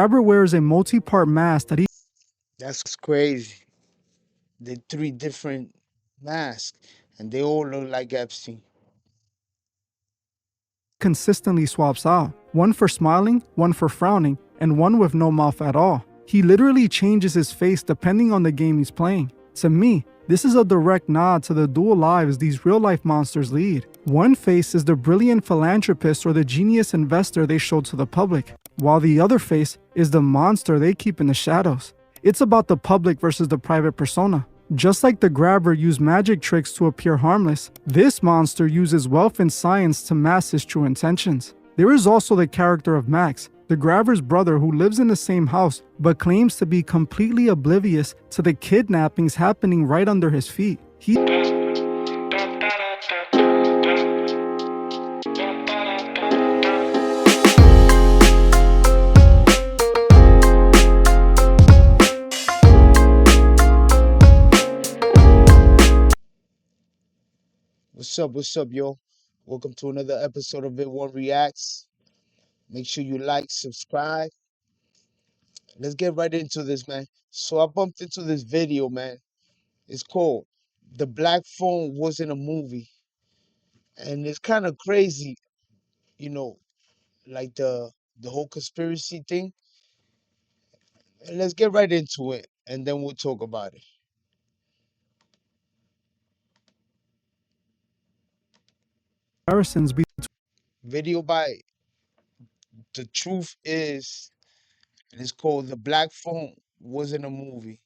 Grabber wears a multi-part mask that he That's crazy. They three different masks, and they all look like Epstein. consistently swaps out. One for smiling, one for frowning, and one with no mouth at all. He literally changes his face depending on the game he's playing. To me, this is a direct nod to the dual lives these real-life monsters lead. One face is the brilliant philanthropist or the genius investor they show to the public, while the other face is the monster they keep in the shadows. It's about the public versus the private persona. Just like the Grabber used magic tricks to appear harmless, this monster uses wealth and science to mask his true intentions. There is also the character of Max, the Grabber's brother who lives in the same house but claims to be completely oblivious to the kidnappings happening right under his feet. What's up, yo? Welcome to another episode of Vidwon Reacts. Make sure you like, subscribe. Let's get right into this, man. So I bumped into this video, man. It's called "The Black Phone Wasn't a Movie," and it's kind of crazy, you know, like the whole conspiracy thing. And let's get right into it, and then we'll talk about it. Comparisons between Video by The Truth Is, and it's called "The Black Phone Wasn't a Movie."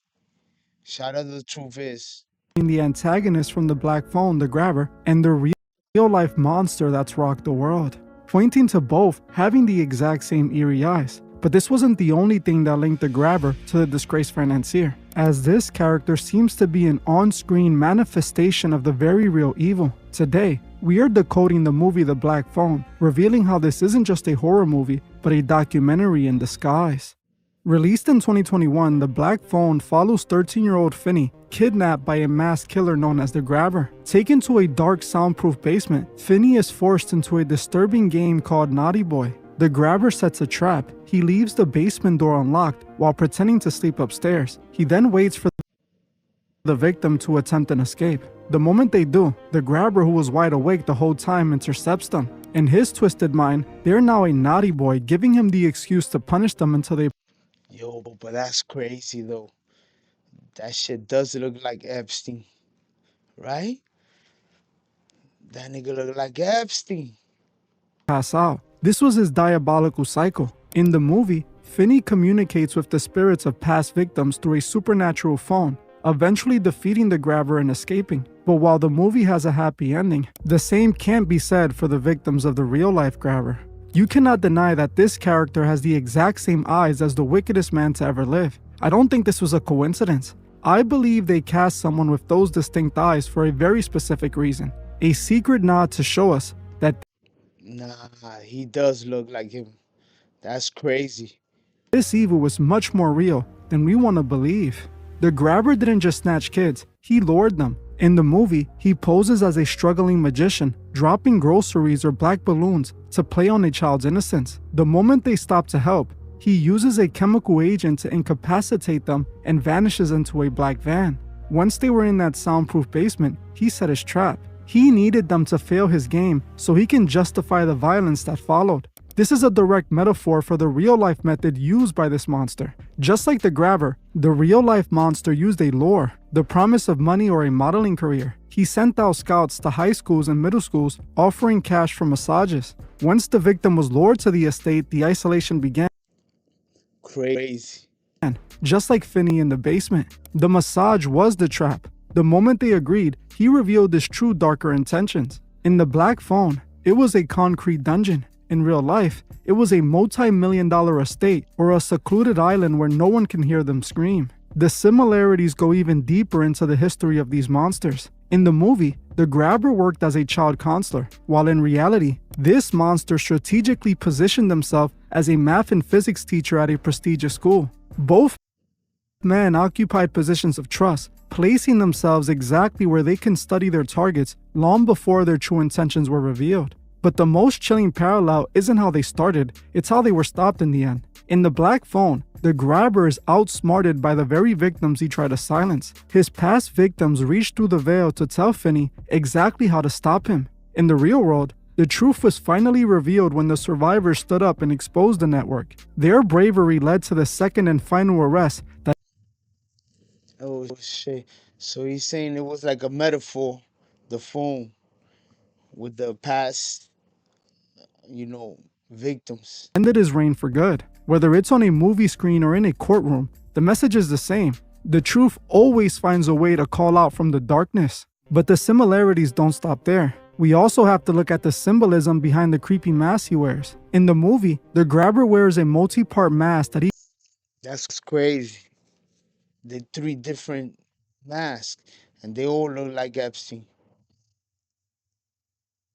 Shout out to The Truth Is. the antagonist from the Black Phone, the Grabber, and the real-life monster that's rocked the world, pointing to both having the exact same eerie eyes. But this wasn't the only thing that linked the Grabber to the disgraced financier, as this character seems to be an on-screen manifestation of the very real evil. Today, we are decoding the movie The Black Phone, revealing how this isn't just a horror movie, but a documentary in disguise. Released in 2021, The Black Phone follows 13-year-old Finney, kidnapped by a masked killer known as the Grabber. Taken to a dark, soundproof basement, Finney is forced into a disturbing game called Naughty Boy. The Grabber sets a trap. He leaves the basement door unlocked while pretending to sleep upstairs. He then waits for the victim to attempt an escape. The moment they do, the Grabber, who was wide awake the whole time, intercepts them. In his twisted mind, they're now a naughty boy, giving him the excuse to punish them until they Yo, but that's crazy though. That shit does look like Epstein, right? That nigga look like Epstein. pass out. This was his diabolical cycle. In the movie, Finney communicates with the spirits of past victims through a supernatural phone, eventually defeating the Grabber and escaping. But while the movie has a happy ending, the same can't be said for the victims of the real-life Grabber. You cannot deny that this character has the exact same eyes as the wickedest man to ever live. I don't think this was a coincidence. I believe they cast someone with those distinct eyes for a very specific reason. A secret nod to show us that Nah, he does look like him. That's crazy. this evil was much more real than we want to believe. The Grabber didn't just snatch kids, he lured them. In the movie, he poses as a struggling magician, dropping groceries or black balloons to play on a child's innocence. The moment they stop to help, he uses a chemical agent to incapacitate them and vanishes into a black van. Once they were in that soundproof basement, he set his trap. He needed them to fail his game so he can justify the violence that followed. This is a direct metaphor for the real-life method used by this monster. Just like the Grabber, the real-life monster used a lure, the promise of money or a modeling career. He sent out scouts to high schools and middle schools, offering cash for massages. Once the victim was lured to the estate, the isolation began. Crazy. Just like Finney in the basement, the massage was the trap. The moment they agreed, he revealed his true darker intentions. In The Black Phone, it was a concrete dungeon. In real life, it was a multi-million-dollar estate or a secluded island where no one can hear them scream. The similarities go even deeper into the history of these monsters. In the movie, the Grabber worked as a child counselor, while in reality, this monster strategically positioned himself as a math and physics teacher at a prestigious school. Both men occupied positions of trust, placing themselves exactly where they can study their targets long before their true intentions were revealed. But the most chilling parallel isn't how they started, it's how they were stopped in the end. In the Black Phone, the grabber is outsmarted by the very victims he tried to silence. His past victims reached through the veil to tell Finney exactly how to stop him. In the real world, the truth was finally revealed when the survivors stood up and exposed the network. Their bravery led to the second and final arrest that Oh shit. So he's saying it was like a metaphor, the phone with the past, victims. ended his reign for good. Whether it's on a movie screen or in a courtroom, the message is the same. The truth always finds a way to call out from the darkness. But the similarities don't stop there. We also have to look at the symbolism behind the creepy mask he wears. In the movie, the grabber wears a multi-part mask that he That's crazy. The three different masks, and they all look like Epstein.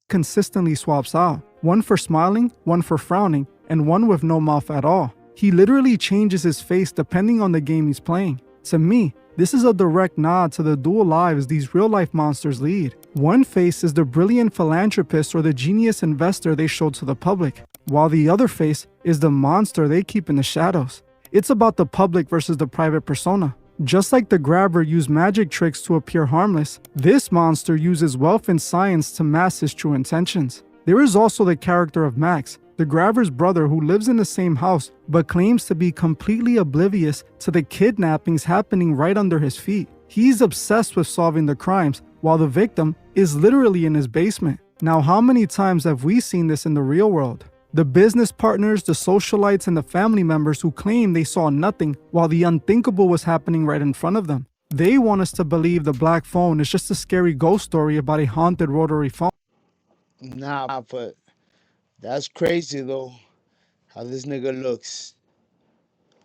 consistently swaps out. One for smiling, one for frowning, and one with no mouth at all. He literally changes his face depending on the game he's playing. To me, this is a direct nod to the dual lives these real-life monsters lead. One face is the brilliant philanthropist or the genius investor they show to the public, while the other face is the monster they keep in the shadows. It's about the public versus the private persona. Just like the grabber used magic tricks to appear harmless, this monster uses wealth and science to mask his true intentions. There is also the character of Max, the grabber's brother who lives in the same house but claims to be completely oblivious to the kidnappings happening right under his feet. He's obsessed with solving the crimes, while the victim is literally in his basement. Now, how many times have we seen this in the real world? The business partners, the socialites, and the family members who claim they saw nothing while the unthinkable was happening right in front of them. They want us to believe the Black Phone is just a scary ghost story about a haunted rotary phone. Nah, but that's crazy though, how this nigga looks.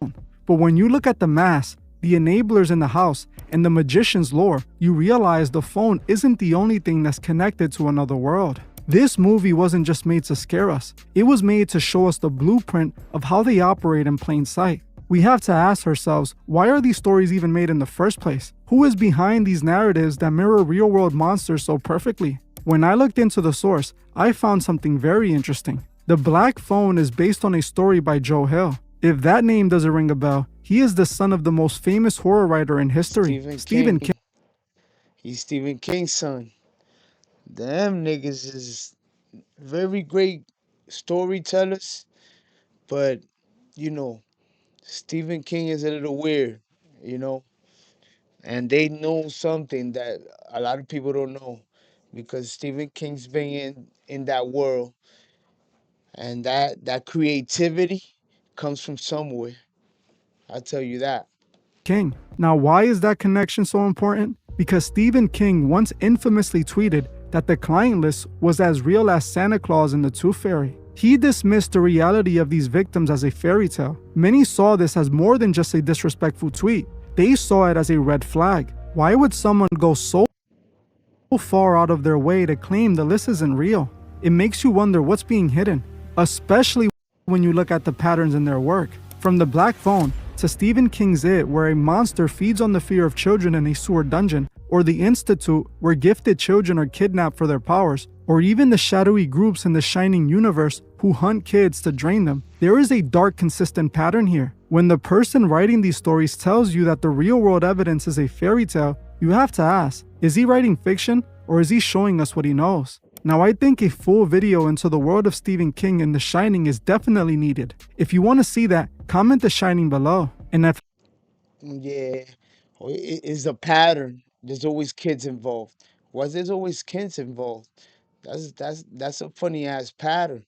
But when you look at the mask, the enablers in the house, and the magician's lore, you realize the phone isn't the only thing that's connected to another world. This movie wasn't just made to scare us, it was made to show us the blueprint of how they operate in plain sight. We have to ask ourselves, why are these stories even made in the first place? Who is behind these narratives that mirror real-world monsters so perfectly? When I looked into the source, I found something very interesting. The Black Phone is based on a story by Joe Hill. If that name doesn't ring a bell, he is the son of the most famous horror writer in history, Stephen King. He's Stephen King's son. Them niggas is very great storytellers, but Stephen King is a little weird, you know, and they know something that a lot of people don't know because Stephen King's been in that world, and that creativity comes from somewhere. I'll tell you that. King. Now, why is that connection so important? Because Stephen King once infamously tweeted that the client list was as real as Santa Claus and the Tooth Fairy. He dismissed the reality of these victims as a fairy tale. Many saw this as more than just a disrespectful tweet. They saw it as a red flag. Why would someone go so far out of their way to claim the list isn't real? It makes you wonder what's being hidden, especially when you look at the patterns in their work. From the Black Phone to Stephen King's It, where a monster feeds on the fear of children in a sewer dungeon, or The Institute, where gifted children are kidnapped for their powers, or even the shadowy groups in the Shining universe who hunt kids to drain them, there is a dark, consistent pattern here. When the person writing these stories tells you that the real-world evidence is a fairy tale, you have to ask, is he writing fiction, or is he showing us what he knows? Now, I think a full video into the world of Stephen King and The Shining is definitely needed. If you want to see that, comment The Shining below. And if Yeah, it's a pattern. There's always kids involved. Why there's always kids involved? That's a funny ass pattern.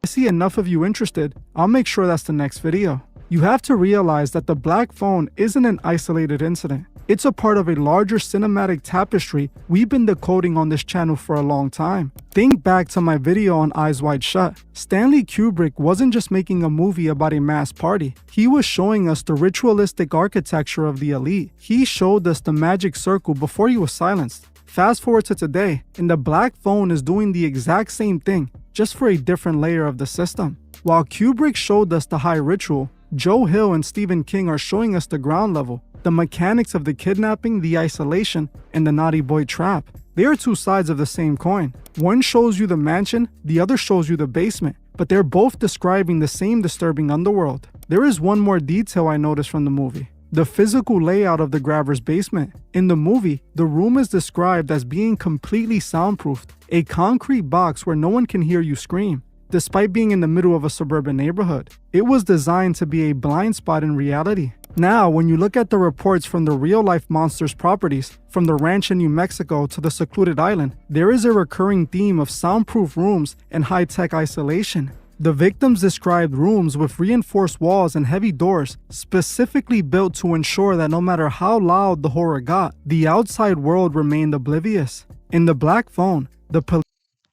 I see enough of you interested, I'll make sure that's the next video. You have to realize that the Black Phone isn't an isolated incident. It's a part of a larger cinematic tapestry we've been decoding on this channel for a long time. Think back to my video on Eyes Wide Shut. Stanley Kubrick wasn't just making a movie about a mass party. He was showing us the ritualistic architecture of the elite. He showed us the magic circle before he was silenced. Fast forward to today, and the Black Phone is doing the exact same thing, just for a different layer of the system. While Kubrick showed us the high ritual, Joe Hill and Stephen King are showing us the ground level, the mechanics of the kidnapping, the isolation, and the naughty boy trap. They are two sides of the same coin. One shows you the mansion, the other shows you the basement, but they're both describing the same disturbing underworld. There is one more detail I noticed from the movie. The physical layout of the grabber's basement. In the movie, the room is described as being completely soundproofed, a concrete box where no one can hear you scream. Despite being in the middle of a suburban neighborhood, it was designed to be a blind spot in reality. Now, when you look at the reports from the real-life monsters' properties, from the ranch in New Mexico to the secluded island, there is a recurring theme of soundproof rooms and high-tech isolation. The victims described rooms with reinforced walls and heavy doors, specifically built to ensure that no matter how loud the horror got, the outside world remained oblivious. In the Black Phone, the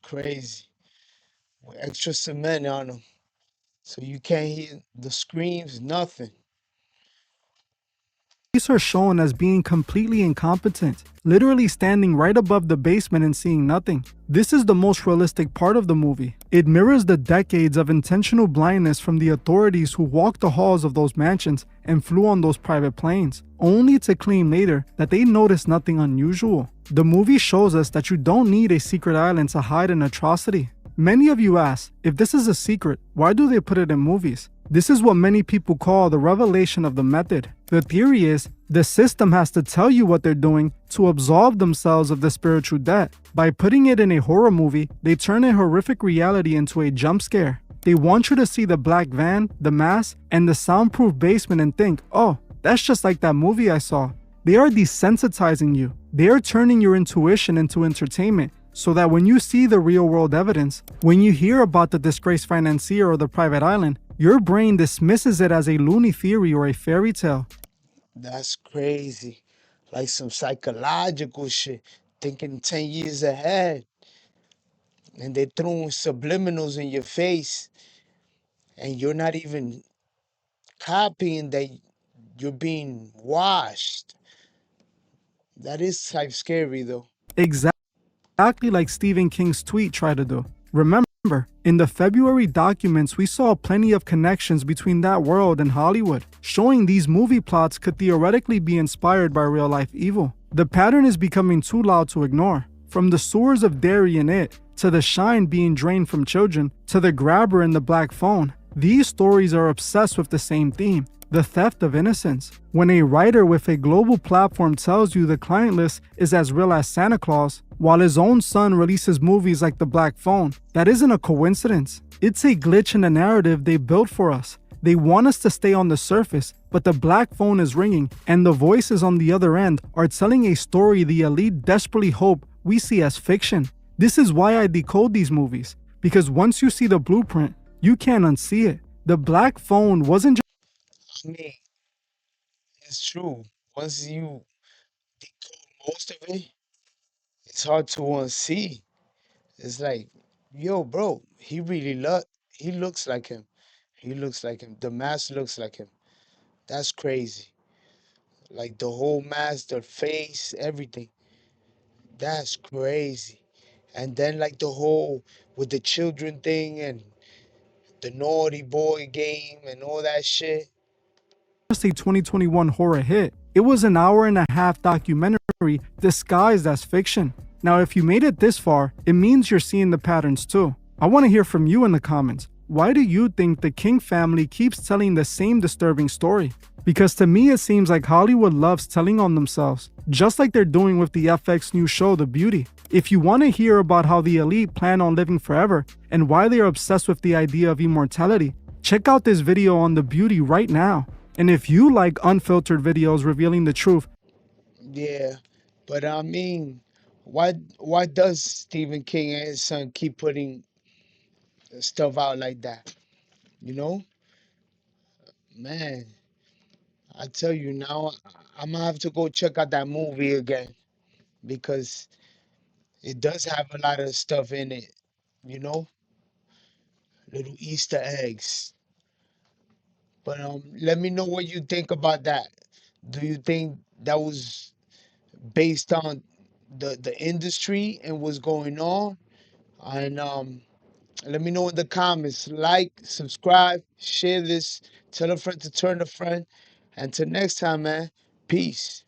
Crazy. With extra cement on them. So you can't hear the screams, nothing. police are shown as being completely incompetent, literally standing right above the basement and seeing nothing. This is the most realistic part of the movie. It mirrors the decades of intentional blindness from the authorities who walked the halls of those mansions and flew on those private planes, only to claim later that they noticed nothing unusual. The movie shows us that you don't need a secret island to hide an atrocity. Many of you ask, if this is a secret, why do they put it in movies? This is what many people call the revelation of the method. The theory is, the system has to tell you what they're doing to absolve themselves of the spiritual debt. By putting it in a horror movie, they turn a horrific reality into a jump scare. They want you to see the black van, the mask, and the soundproof basement and think, oh, that's just like that movie I saw. They are desensitizing you. They are turning your intuition into entertainment, so that when you see the real world evidence, when you hear about the disgraced financier or the private island, your brain dismisses it as a loony theory or a fairy tale. That's crazy. Like some psychological shit. Thinking 10 years ahead. And they throwing subliminals in your face. And you're not even copying that you're being washed. That is type scary though. Exactly like Stephen King's tweet tried to do. Remember, in the February documents, we saw plenty of connections between that world and Hollywood, showing these movie plots could theoretically be inspired by real-life evil. The pattern is becoming too loud to ignore. From the sewers of Derry in It, to the shine being drained from children, to the grabber in the Black Phone, these stories are obsessed with the same theme: the theft of innocence. When a writer with a global platform tells you the client list is as real as Santa Claus, while his own son releases movies like The Black Phone, that isn't a coincidence. It's a glitch in the narrative they built for us. They want us to stay on the surface, but the Black Phone is ringing, and the voices on the other end are telling a story the elite desperately hope we see as fiction. This is why I decode these movies, because once you see the blueprint, you can't unsee it. The Black Phone wasn't I mean, it's true. Once you decode most of it, it's hard to unsee. It's like, yo, bro, he looks like him. He looks like him. The mask looks like him. That's crazy. Like the whole mask, the face, everything. That's crazy. And then like the whole with the children thing and the naughty boy game and all that shit. just a 2021 horror hit. It was an hour and a half documentary disguised as fiction. Now, if you made it this far, it means you're seeing the patterns too. I want to hear from you in the comments. Why do you think the King family keeps telling the same disturbing story? Because to me, it seems like Hollywood loves telling on themselves, just like they're doing with the FX new show, The Beauty. If you want to hear about how the elite plan on living forever and why they are obsessed with the idea of immortality, check out this video on The Beauty right now. And if you like unfiltered videos revealing the truth, Yeah. But I mean, why does Stephen King and his son keep putting stuff out like that? You know? Man, I tell you now, I'm gonna have to go check out that movie again because it does have a lot of stuff in it, you know, little Easter eggs. But let me know what you think about that. Do you think that was based on the industry and what's going on? And let me know in the comments. Like, subscribe, share this, tell a friend to turn a friend. And till next time, man, peace.